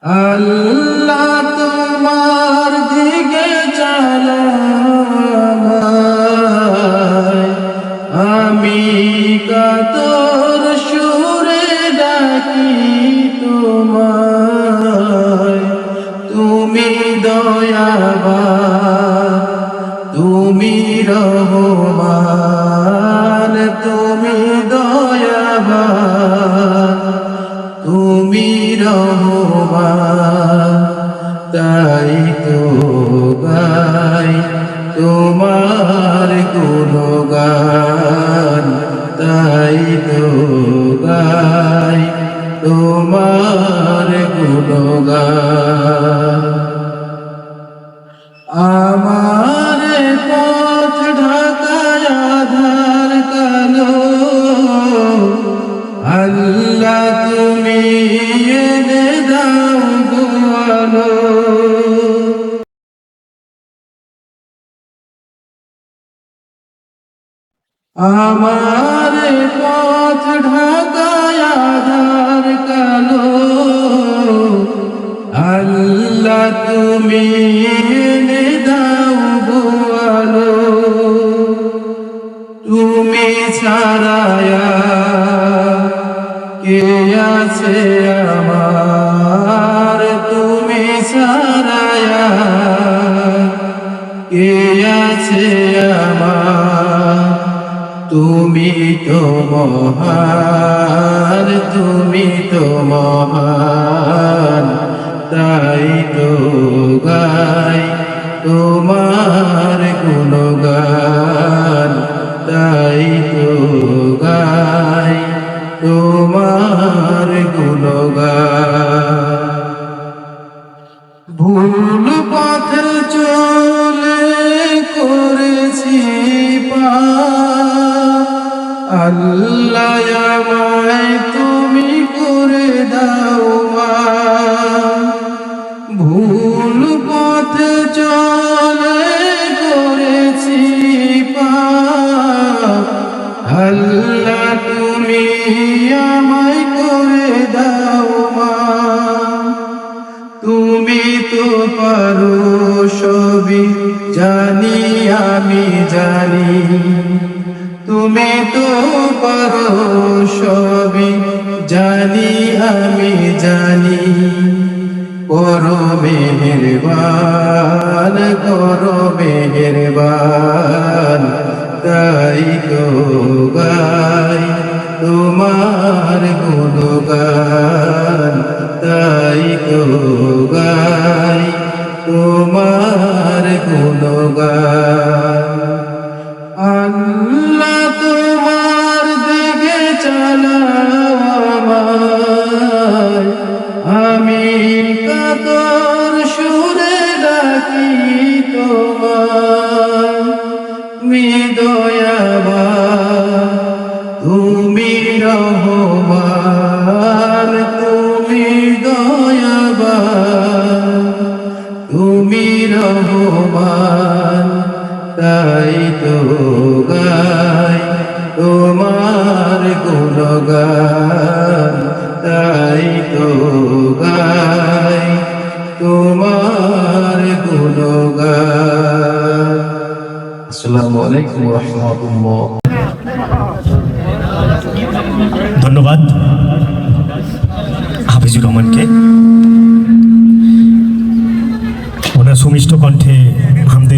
আল্লাহ তোমার দিকে চালায়, আমি কাতর সুরে ডাকি তোমায়। তুমি দয়াবান, তুমি রহমান, তুমি দয়াবান, তুমি রহমান। তাই তো গাই তোমার গুণগান, তাই তো গাই তোমার গুণগান। আমার পথ ঢাকায় আধার কালো, আল্লাহ তুমি এনে দাও গো আলো। আমার পথ ঢাকায় আধার কালো, আল্লাহ তুমি এনে দাও গো আলো। তুমি ছাড়ায়া কে আছে আমার, তুমি ছাড়ায়া কে আছে আমার। তুমি তো মহান, তুমি তো মহান, তাই তো গাই তোমার গুণগান, তাই তো গাই তোমার গুণগান। ভুল পথে চলে করেছি পাপ, আল্লাহ আমায় তুমি করে দাও মাফ। ভুল পথে চলে করেছি পাপ, আল্লাহ তুমি আমায় করে দাও মাফ। তুমি তো পারো সবই জানি আমি জানি, তুমি তো পারো সবই জানি আমি জানি। করো মেহেরবান, করো মেহেরবান, তাই তো গাই তোমার গুণগান, তাই তো গাই তোমার গুণগান। আল্লাহ তোমার দিকে চালাও আমায়, আমি কাতর সুরে ডাকি তোমায়। তুমি দয়াবান, তুমি রহমান, তুমি দয়াবান, তুমি রহমান। তাই তো গাই তোমার গুণগান, তাই তো গাই তোমার গুণগান। আসসালামু আলাইকুম ওয়া রাহমাতুল্লাহ। ধন্যবাদ হাফিজুর রহমানকে। ওনার সুমিষ্ট কণ্ঠে হামদে